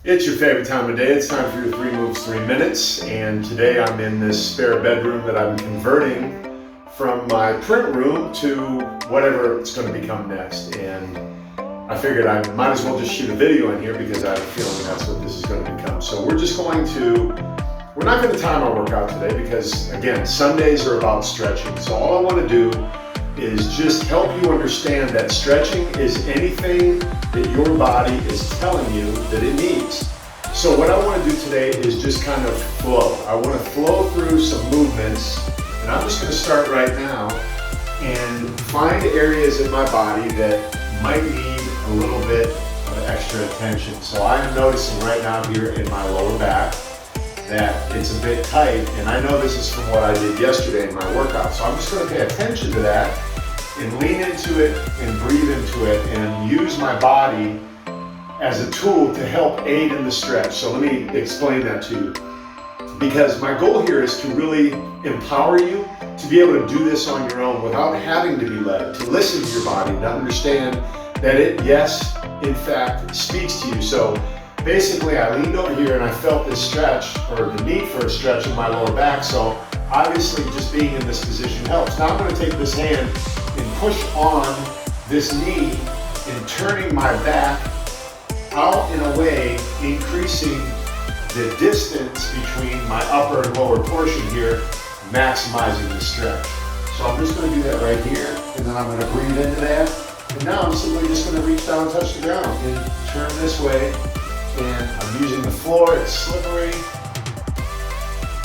It's your favorite time of day. It's time for your 3 moves, 3 minutes. And today I'm in this spare bedroom that I'm converting from my print room to whatever it's going to become next. And I figured I might as well just shoot a video in here because I have a feeling that's what this is going to become. So we're not going to time our workout today because, again, Sundays are about stretching. So all I want to do is just help you understand that stretching is anything that your body is telling you that it needs. So what I want to do today is just kind of flow. I want to flow through some movements, and I'm just going to start right now and find areas in my body that might need a little bit of extra attention. So I am noticing right now here in my lower back that it's a bit tight, and I know this is from what I did yesterday in my workout. So I'm just going to pay attention to that and lean into it and breathe into it and use my body as a tool to help aid in the stretch. So let me explain that to you. Because my goal here is to really empower you to be able to do this on your own without having to be led, to listen to your body, to understand that it, yes, in fact, speaks to you. So basically I leaned over here and I felt this stretch, or the need for a stretch in my lower back. So obviously just being in this position helps. Now I'm going to take this hand and push on this knee and turning my back out in a way, increasing the distance between my upper and lower portion here, maximizing the stretch. So I'm just going to do that right here, and then I'm going to breathe into that. And now I'm simply just going to reach down and touch the ground and turn this way. And I'm using the floor, it's slippery.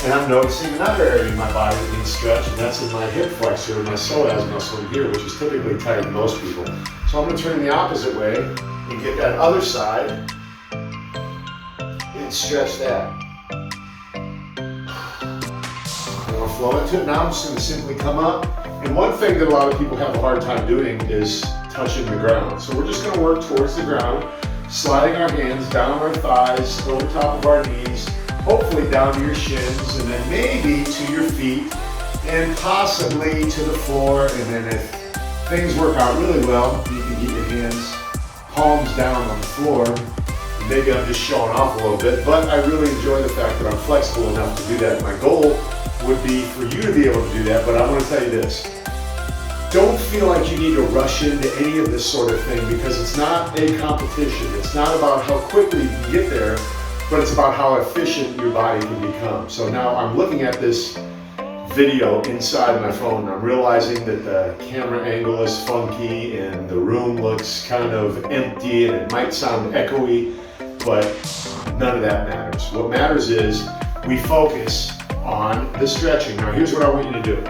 And I'm noticing another area in my body that needs stretch, and that's in my hip flexor, my psoas muscle in here, which is typically tight in most people. So I'm going to turn the opposite way and get that other side and stretch that. I'm going to flow into it. Now I'm just going to simply come up. And one thing that a lot of people have a hard time doing is touching the ground. So we're just going to work towards the ground, sliding our hands down our thighs, over top of our knees, hopefully down to your shins, and then maybe to your feet, and possibly to the floor. And then if things work out really well, you can get your hands palms down on the floor. Maybe I'm just showing off a little bit, but I really enjoy the fact that I'm flexible enough to do that. My goal would be for you to be able to do that, but I want to tell you this. Don't feel like you need to rush into any of this sort of thing, because it's not a competition. It's not about how quickly you can get there, but it's about how efficient your body can become. So now I'm looking at this video inside my phone, and I'm realizing that the camera angle is funky and the room looks kind of empty and it might sound echoey, but none of that matters. What matters is we focus on the stretching. Now here's what I want you to do.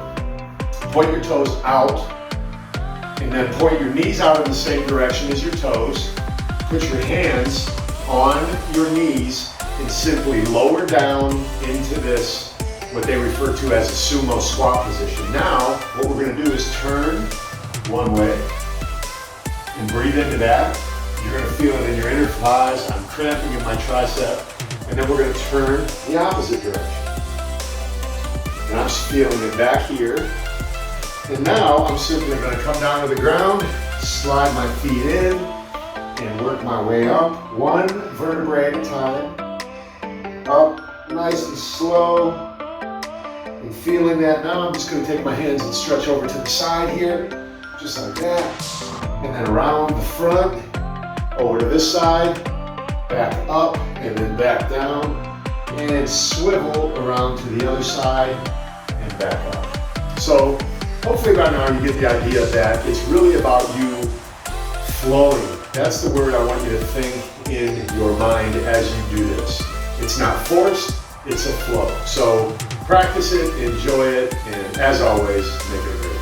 Point your toes out, and then point your knees out in the same direction as your toes. Put your hands on your knees and simply lower down into this, what they refer to as a sumo squat position. Now, what we're going to do is turn one way and breathe into that. You're going to feel it in your inner thighs. I'm cramping in my tricep. And then we're going to turn the opposite direction. And I'm just feeling it back here. And now I'm simply going to come down to the ground, slide my feet in, and work my way up, one vertebrae at a time. Up, nice and slow, and feeling that. Now I'm just going to take my hands and stretch over to the side here, just like that. And then around the front, over to this side, back up, and then back down, and swivel around to the other side, and back up. So hopefully by now you get the idea of that. It's really about you flowing. That's the word I want you to think in your mind as you do this. It's not forced, it's a flow. So practice it, enjoy it, and as always, make it a great